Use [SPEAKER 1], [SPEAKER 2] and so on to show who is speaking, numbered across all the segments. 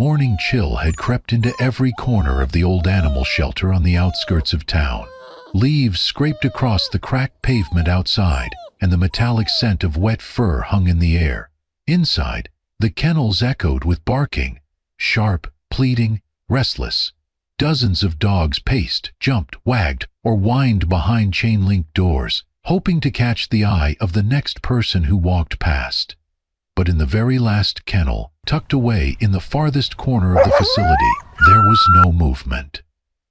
[SPEAKER 1] morning chill had crept into every corner of the old animal shelter on the outskirts of town. Leaves scraped across the cracked pavement outside, and the metallic scent of wet fur hung in the air. Inside, the kennels echoed with barking, sharp, pleading, restless. Dozens of dogs paced, jumped, wagged, or whined behind chain-link doors, hoping to catch the eye of the next person who walked past. But in the very last kennel, tucked away in the farthest corner of the facility, there was no movement.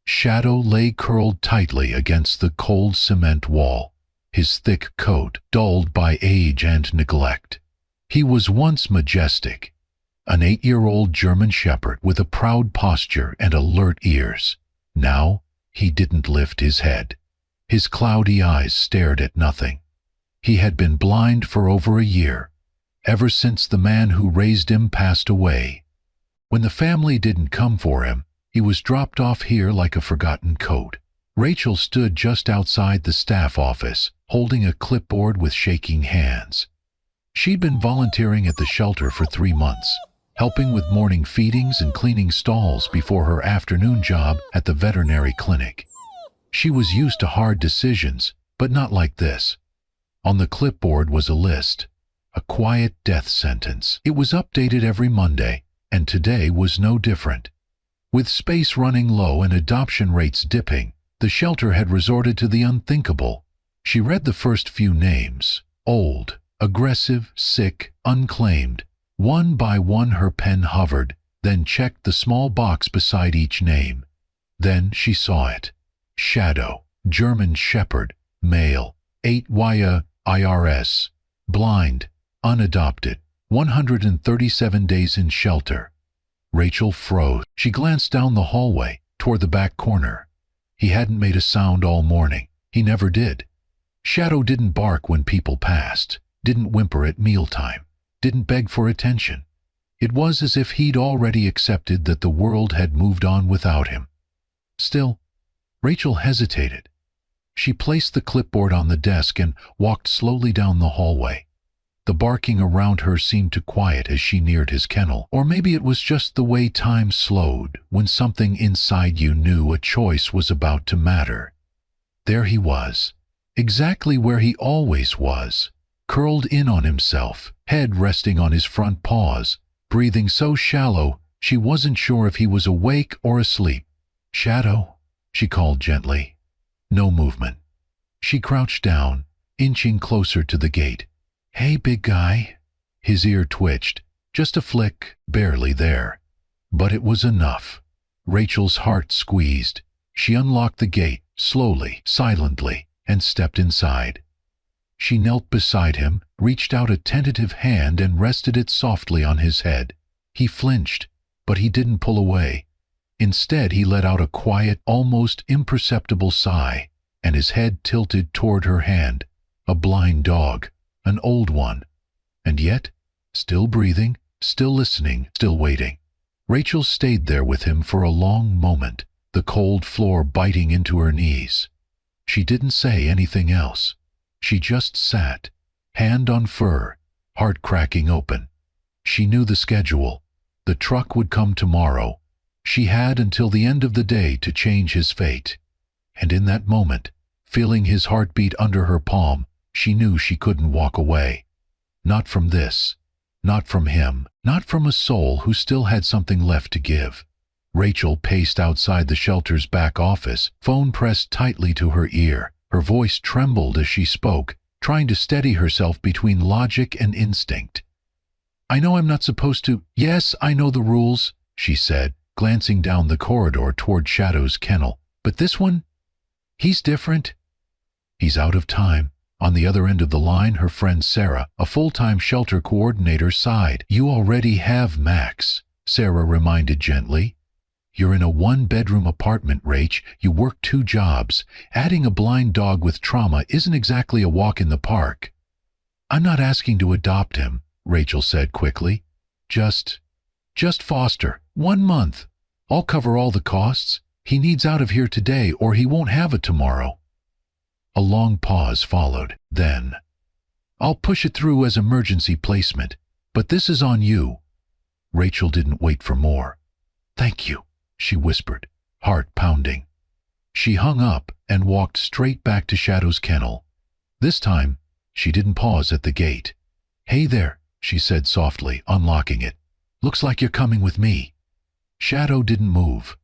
[SPEAKER 1] Shadow lay curled tightly against the cold cement wall, his thick coat dulled by age and neglect. He was once majestic, an 8-year-old German shepherd with a proud posture and alert ears. Now, he didn't lift his head. His cloudy eyes stared at nothing. He had been blind for over a year, ever since the man who raised him passed away. When the family didn't come for him, he was dropped off here like a forgotten coat. Rachel stood just outside the staff office, holding a clipboard with shaking hands. She'd been volunteering at the shelter for 3 months, helping with morning feedings and cleaning stalls before her afternoon job at the veterinary clinic. She was used to hard decisions, but not like this. On the clipboard was a list, a quiet death sentence. It was updated every Monday, and today was no different. With space running low and adoption rates dipping, the shelter had resorted to the unthinkable. She read the first few names: old, aggressive, sick, unclaimed. One by one her pen hovered, then checked the small box beside each name. Then she saw it. Shadow, German shepherd, male, 8 blind, unadopted, 137 days in shelter. Rachel froze. She glanced down the hallway, toward the back corner. He hadn't made a sound all morning. He never did. Shadow didn't bark when people passed, didn't whimper at mealtime, didn't beg for attention. It was as if he'd already accepted that the world had moved on without him. Still, Rachel hesitated. She placed the clipboard on the desk and walked slowly down the hallway. The barking around her seemed to quiet as she neared his kennel. Or maybe it was just the way time slowed when something inside you knew a choice was about to matter. There he was, exactly where he always was, curled in on himself, head resting on his front paws, breathing so shallow she wasn't sure if he was awake or asleep. "Shadow," she called gently. No movement. She crouched down, inching closer to the gate. "Hey, big guy." His ear twitched, just a flick, barely there. But it was enough. Rachel's heart squeezed. She unlocked the gate, slowly, silently, and stepped inside. She knelt beside him, reached out a tentative hand and rested it softly on his head. He flinched, but he didn't pull away. Instead, he let out a quiet, almost imperceptible sigh, and his head tilted toward her hand. A blind dog, an old one. And yet, still breathing, still listening, still waiting. Rachel stayed there with him for a long moment, the cold floor biting into her knees. She didn't say anything else. She just sat, hand on fur, heart cracking open. She knew the schedule. The truck would come tomorrow. She had until the end of the day to change his fate. And in that moment, feeling his heartbeat under her palm, she knew she couldn't walk away. Not from this. Not from him. Not from a soul who still had something left to give. Rachel paced outside the shelter's back office, phone pressed tightly to her ear. Her voice trembled as she spoke, trying to steady herself between logic and instinct. "I know I'm not supposed to—" "Yes, I know the rules," she said, glancing down the corridor toward Shadow's kennel. "But this one? He's different." "He's out of time." On the other end of the line, her friend Sarah, a full-time shelter coordinator, sighed. "You already have Max," Sarah reminded gently. "You're in a 1-bedroom apartment, Rach. You work 2 jobs. Adding a blind dog with trauma isn't exactly a walk in the park." "I'm not asking to adopt him," Rachel said quickly. Just foster. 1 month. I'll cover all the costs. He needs out of here today or he won't have it tomorrow." A long pause followed. Then, "I'll push it through as emergency placement, but this is on you." Rachel didn't wait for more. "Thank you," she whispered, heart pounding. She hung up and walked straight back to Shadow's kennel. This time, she didn't pause at the gate. "Hey there," she said softly, unlocking it. "Looks like you're coming with me." Shadow didn't move.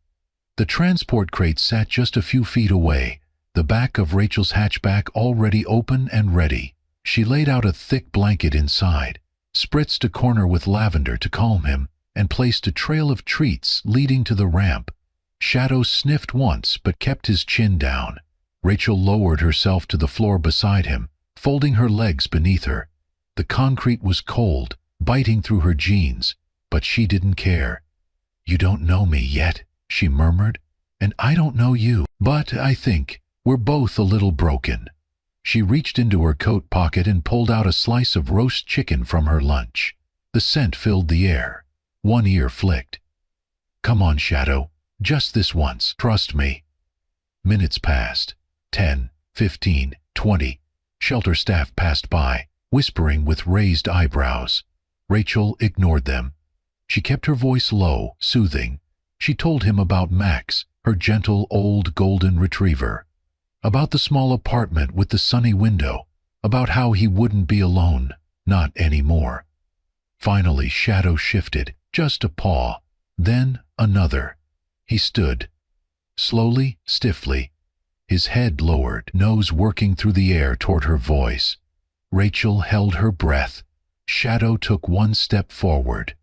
[SPEAKER 1] The transport crate sat just a few feet away, the back of Rachel's hatchback already open and ready. She laid out a thick blanket inside, spritzed a corner with lavender to calm him, and placed a trail of treats leading to the ramp. Shadow sniffed once but kept his chin down. Rachel lowered herself to the floor beside him, folding her legs beneath her. The concrete was cold, biting through her jeans, but she didn't care. "You don't know me yet," she murmured, "and I don't know you, but I think we're both a little broken." She reached into her coat pocket and pulled out a slice of roast chicken from her lunch. The scent filled the air. One ear flicked. "Come on, Shadow. Just this once. Trust me." Minutes passed. 10, 15, 20. Shelter staff passed by, whispering with raised eyebrows. Rachel ignored them. She kept her voice low, soothing. She told him about Max, her gentle old golden retriever. About the small apartment with the sunny window. About how he wouldn't be alone. Not anymore. Finally, Shadow shifted, just a paw. Then another. He stood. Slowly, stiffly. His head lowered, nose working through the air toward her voice. Rachel held her breath. Shadow took one step forward.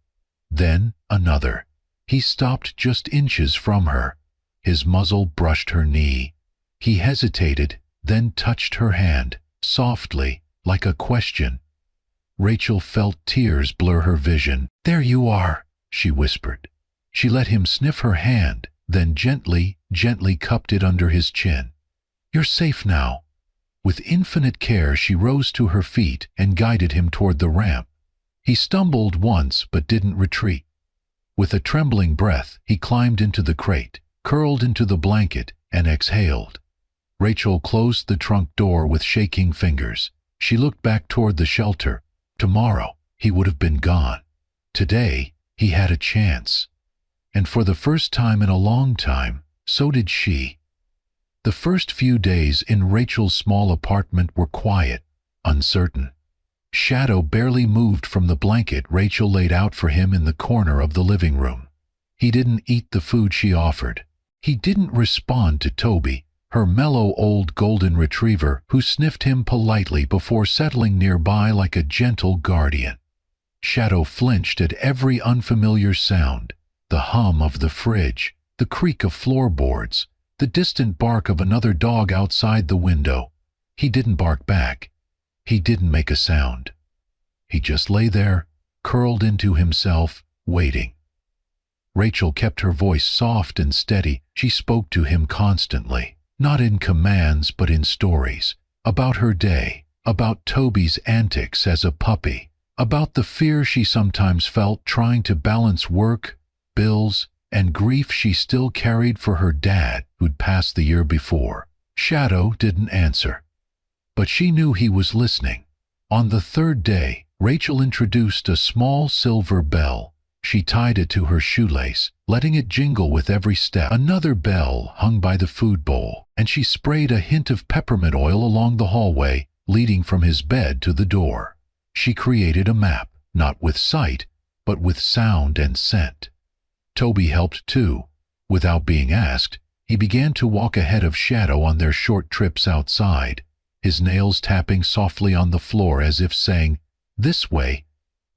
[SPEAKER 1] Then another. He stopped just inches from her. His muzzle brushed her knee. He hesitated, then touched her hand, softly, like a question. Rachel felt tears blur her vision. "There you are," she whispered. She let him sniff her hand, then gently, gently cupped it under his chin. "You're safe now." With infinite care, she rose to her feet and guided him toward the ramp. He stumbled once but didn't retreat. With a trembling breath, he climbed into the crate, curled into the blanket, and exhaled. Rachel closed the trunk door with shaking fingers. She looked back toward the shelter. Tomorrow, he would have been gone. Today, he had a chance. And for the first time in a long time, so did she. The first few days in Rachel's small apartment were quiet, uncertain. Shadow barely moved from the blanket Rachel laid out for him in the corner of the living room. He didn't eat the food she offered. He didn't respond to Toby, her mellow old golden retriever, who sniffed him politely before settling nearby like a gentle guardian. Shadow flinched at every unfamiliar sound, the hum of the fridge, the creak of floorboards, the distant bark of another dog outside the window. He didn't bark back. He didn't make a sound. He just lay there, curled into himself, waiting. Rachel kept her voice soft and steady. She spoke to him constantly. Not in commands, but in stories. About her day, about Toby's antics as a puppy, about the fear she sometimes felt trying to balance work, bills, and grief she still carried for her dad who'd passed the year before. Shadow didn't answer, but she knew he was listening. On the third day, Rachel introduced a small silver bell. She tied it to her shoelace, letting it jingle with every step. Another bell hung by the food bowl, and she sprayed a hint of peppermint oil along the hallway, leading from his bed to the door. She created a map, not with sight, but with sound and scent. Toby helped too. Without being asked, he began to walk ahead of Shadow on their short trips outside, his nails tapping softly on the floor as if saying, "This way."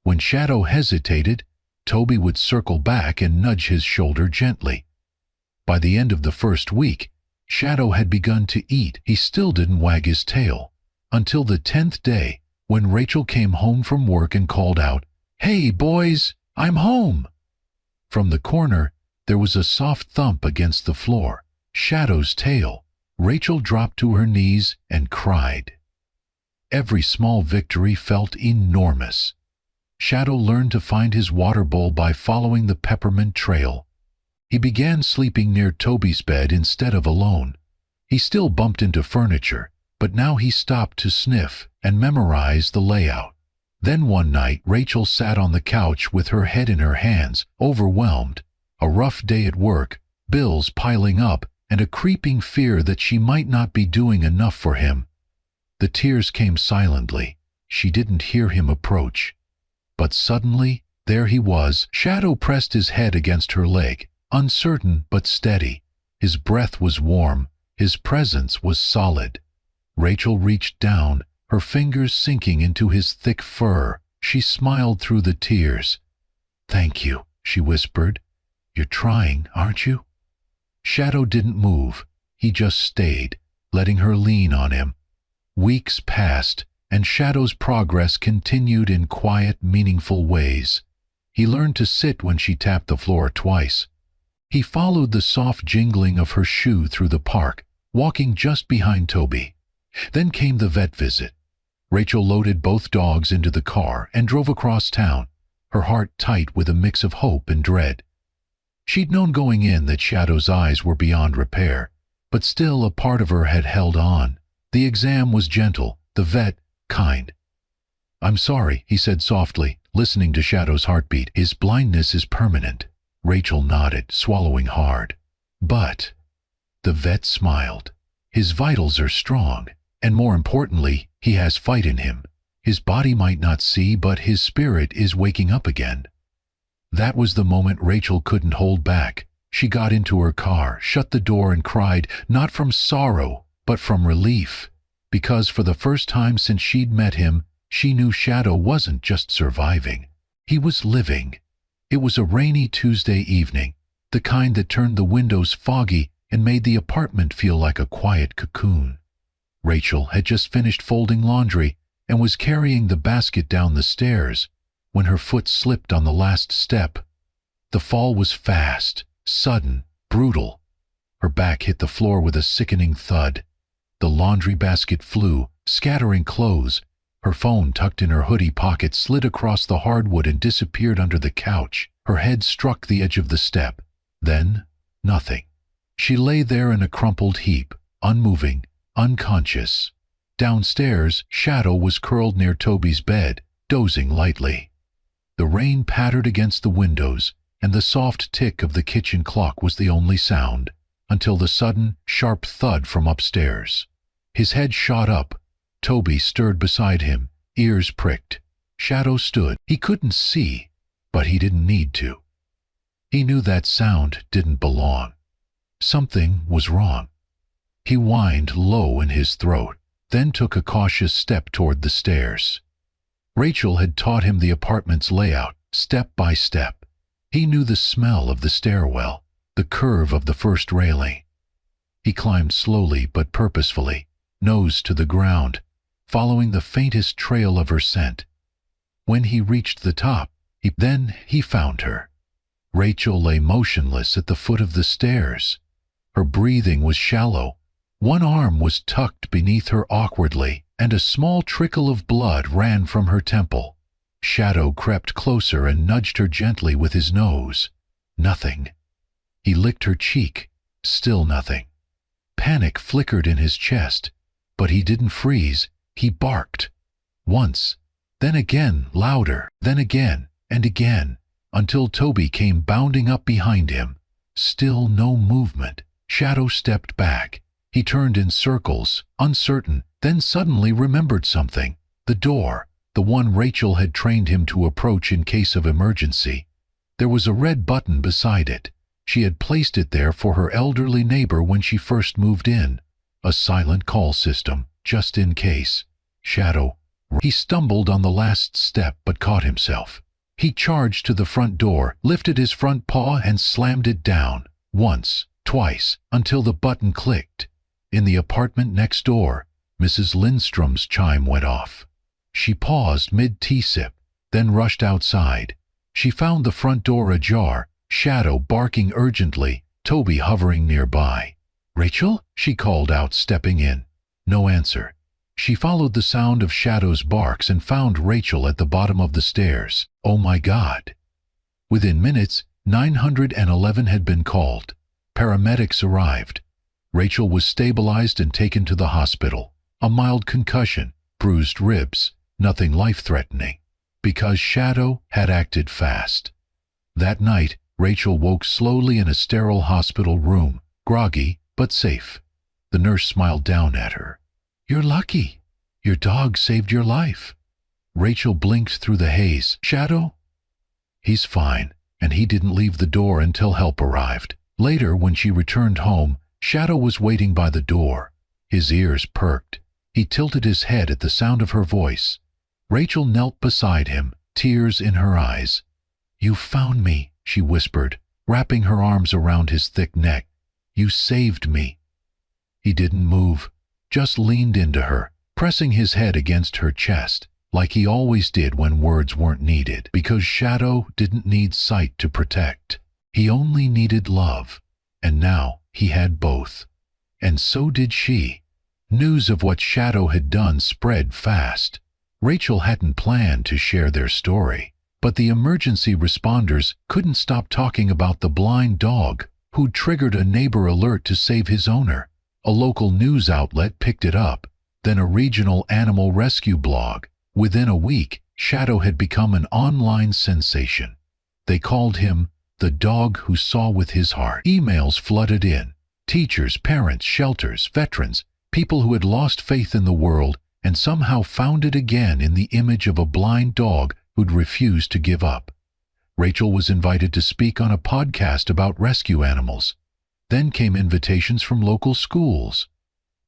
[SPEAKER 1] When Shadow hesitated, Toby would circle back and nudge his shoulder gently. By the end of the first week, Shadow had begun to eat. He still didn't wag his tail. Until the 10th day, when Rachel came home from work and called out, "Hey, boys, I'm home!" From the corner, there was a soft thump against the floor. Shadow's tail. Rachel dropped to her knees and cried. Every small victory felt enormous. Shadow learned to find his water bowl by following the peppermint trail. He began sleeping near Toby's bed instead of alone. He still bumped into furniture, but now he stopped to sniff and memorize the layout. Then one night, Rachel sat on the couch with her head in her hands, overwhelmed. A rough day at work, bills piling up, and a creeping fear that she might not be doing enough for him. The tears came silently. She didn't hear him approach. But suddenly, there he was. Shadow pressed his head against her leg, uncertain but steady. His breath was warm. His presence was solid. Rachel reached down, her fingers sinking into his thick fur. She smiled through the tears. "Thank you," she whispered. "You're trying, aren't you?" Shadow didn't move. He just stayed, letting her lean on him. Weeks passed, and Shadow's progress continued in quiet, meaningful ways. He learned to sit when she tapped the floor twice. He followed the soft jingling of her shoe through the park, walking just behind Toby. Then came the vet visit. Rachel loaded both dogs into the car and drove across town, her heart tight with a mix of hope and dread. She'd known going in that Shadow's eyes were beyond repair, but still a part of her had held on. The exam was gentle, the vet kind. "I'm sorry," he said softly, listening to Shadow's heartbeat. "His blindness is permanent." Rachel nodded, swallowing hard. "But," the vet smiled, "his vitals are strong, and more importantly, he has fight in him. His body might not see, but his spirit is waking up again." That was the moment Rachel couldn't hold back. She got into her car, shut the door, and cried, not from sorrow, but from relief. Because for the first time since she'd met him, she knew Shadow wasn't just surviving. He was living. It was a rainy Tuesday evening, the kind that turned the windows foggy and made the apartment feel like a quiet cocoon. Rachel had just finished folding laundry and was carrying the basket down the stairs when her foot slipped on the last step. The fall was fast, sudden, brutal. Her back hit the floor with a sickening thud. The laundry basket flew, scattering clothes. Her phone, tucked in her hoodie pocket, slid across the hardwood and disappeared under the couch. Her head struck the edge of the step. Then, nothing. She lay there in a crumpled heap, unmoving, unconscious. Downstairs, Shadow was curled near Toby's bed, dozing lightly. The rain pattered against the windows, and the soft tick of the kitchen clock was the only sound, until the sudden, sharp thud from upstairs. His head shot up. Toby stirred beside him, ears pricked. Shadow stood. He couldn't see, but he didn't need to. He knew that sound didn't belong. Something was wrong. He whined low in his throat, then took a cautious step toward the stairs. Rachel had taught him the apartment's layout, step by step. He knew the smell of the stairwell, the curve of the first railing. He climbed slowly but purposefully, nose to the ground, following the faintest trail of her scent. When he reached the top, he found her. Rachel lay motionless at the foot of the stairs. Her breathing was shallow. One arm was tucked beneath her awkwardly, and a small trickle of blood ran from her temple. Shadow crept closer and nudged her gently with his nose. Nothing. He licked her cheek. Still nothing. Panic flickered in his chest, but he didn't freeze. He barked. Once, then again, louder, then again, and again, until Toby came bounding up behind him. Still no movement. Shadow stepped back. He turned in circles, uncertain, then suddenly remembered something. The door, the one Rachel had trained him to approach in case of emergency. There was a red button beside it. She had placed it there for her elderly neighbor when she first moved in. A silent call system, just in case. Shadow. He stumbled on the last step but caught himself. He charged to the front door, lifted his front paw and slammed it down. Once, twice, until the button clicked. In the apartment next door, Mrs. Lindstrom's chime went off. She paused mid-tea sip, then rushed outside. She found the front door ajar, Shadow barking urgently, Toby hovering nearby. "Rachel?" she called out, stepping in. No answer. She followed the sound of Shadow's barks and found Rachel at the bottom of the stairs. Oh my God! Within minutes, 911 had been called. Paramedics arrived. Rachel was stabilized and taken to the hospital. A mild concussion, bruised ribs, nothing life-threatening. because Shadow had acted fast. That night, Rachel woke slowly in a sterile hospital room, groggy but safe. The nurse smiled down at her. "You're lucky. Your dog saved your life." Rachel blinked through the haze. "Shadow?" "He's fine, and he didn't leave the door until help arrived." Later, when she returned home, Shadow was waiting by the door. His ears perked. He tilted his head at the sound of her voice. Rachel knelt beside him, tears in her eyes. "You found me," she whispered, wrapping her arms around his thick neck. "You saved me." He didn't move, just leaned into her, pressing his head against her chest, like he always did when words weren't needed, because Shadow didn't need sight to protect. He only needed love, and now he had both. And so did she. News of what Shadow had done spread fast. Rachel hadn't planned to share their story, but the emergency responders couldn't stop talking about the blind dog who'd triggered a neighbor alert to save his owner. A local news outlet picked it up, then a regional animal rescue blog. Within a week, Shadow had become an online sensation. They called him the dog who saw with his heart. Emails flooded in. Teachers, parents, shelters, veterans, people who had lost faith in the world and somehow found it again in the image of a blind dog who'd refused to give up. Rachel was invited to speak on a podcast about rescue animals. Then came invitations from local schools.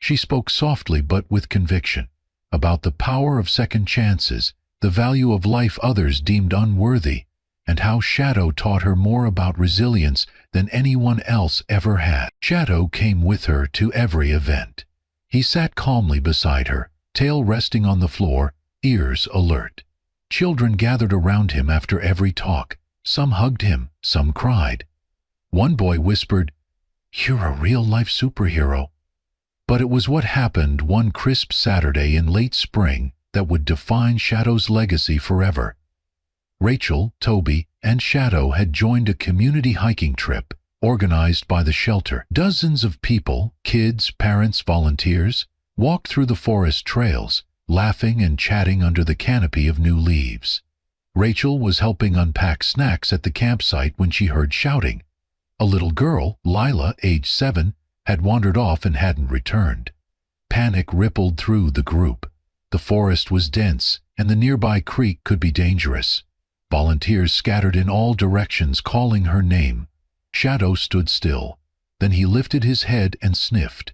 [SPEAKER 1] She spoke softly but with conviction about the power of second chances, the value of life others deemed unworthy, and how Shadow taught her more about resilience than anyone else ever had. Shadow came with her to every event. He sat calmly beside her, tail resting on the floor, ears alert. Children gathered around him after every talk. Some hugged him, some cried. One boy whispered, "You're a real-life superhero." But it was what happened one crisp Saturday in late spring that would define Shadow's legacy forever. Rachel, Toby, and Shadow had joined a community hiking trip organized by the shelter. Dozens of people, kids, parents, volunteers, walked through the forest trails, laughing and chatting under the canopy of new leaves. Rachel was helping unpack snacks at the campsite when she heard shouting. A little girl, Lila, age 7, had wandered off and hadn't returned. Panic rippled through the group. The forest was dense, and the nearby creek could be dangerous. Volunteers scattered in all directions, calling her name. Shadow stood still. Then he lifted his head and sniffed.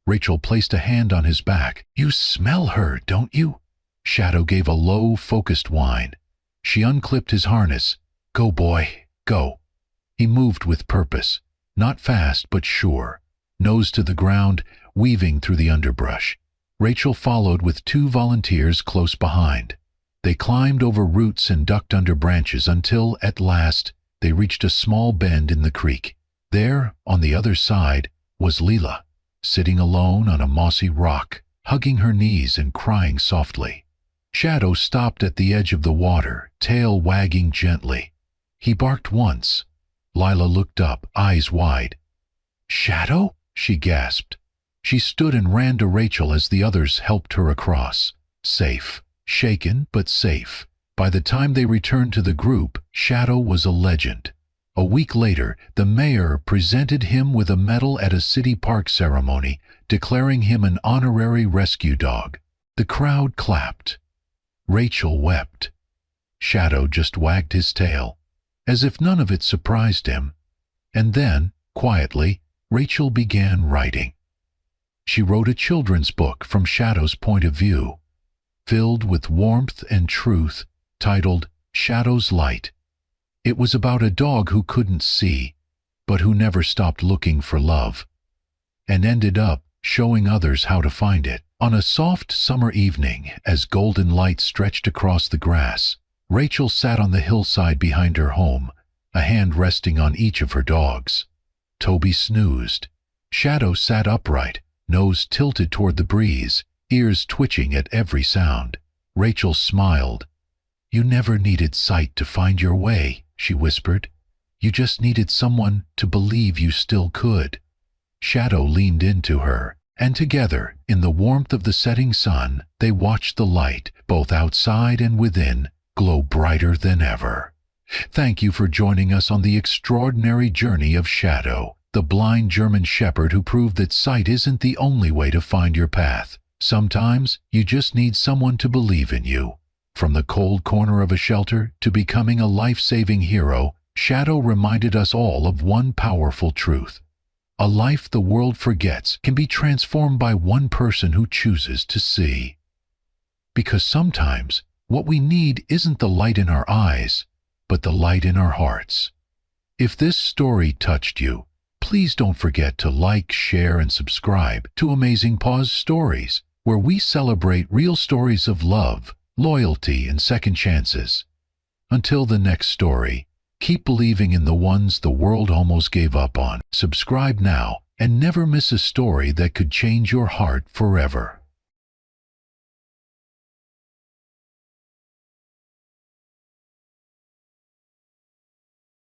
[SPEAKER 1] Rachel placed a hand on his back. "You smell her, don't you?" Shadow gave a low, focused whine. She unclipped his harness. "Go, boy, go." He moved with purpose, not fast but sure, nose to the ground, weaving through the underbrush. Rachel followed with 2 volunteers close behind. They climbed over roots and ducked under branches until, at last, they reached a small bend in the creek. There, on the other side, was Lila, sitting alone on a mossy rock, hugging her knees and crying softly. Shadow stopped at the edge of the water, tail wagging gently. He barked once. Lila looked up, eyes wide. "Shadow?" she gasped. She stood and ran to Rachel as the others helped her across. Safe. Shaken, but safe. By the time they returned to the group, Shadow was a legend. A week later, the mayor presented him with a medal at a city park ceremony, declaring him an honorary rescue dog. The crowd clapped. Rachel wept. Shadow just wagged his tail, as if none of it surprised him. And then, quietly, Rachel began writing. She wrote a children's book from Shadow's point of view, filled with warmth and truth, titled Shadow's Light. It was about a dog who couldn't see, but who never stopped looking for love, and ended up showing others how to find it. On a soft summer evening, as golden light stretched across the grass, Rachel sat on the hillside behind her home, a hand resting on each of her dogs. Toby snoozed. Shadow sat upright, nose tilted toward the breeze, ears twitching at every sound. Rachel smiled. "You never needed sight to find your way," she whispered. "You just needed someone to believe you still could." Shadow leaned into her, and together, in the warmth of the setting sun, they watched the light, both outside and within, glow brighter than ever. Thank you for joining us on the extraordinary journey of Shadow, the blind German shepherd who proved that sight isn't the only way to find your path. Sometimes you just need someone to believe in you. From the cold corner of a shelter to becoming a life-saving hero, Shadow reminded us all of one powerful truth. A life the world forgets can be transformed by one person who chooses to see. Because sometimes what we need isn't the light in our eyes, but the light in our hearts. If this story touched you, please don't forget to like, share, and subscribe to Amazing Paws Stories, where we celebrate real stories of love, loyalty, and second chances. Until the next story, keep believing in the ones the world almost gave up on. Subscribe now and never miss a story that could change your heart forever.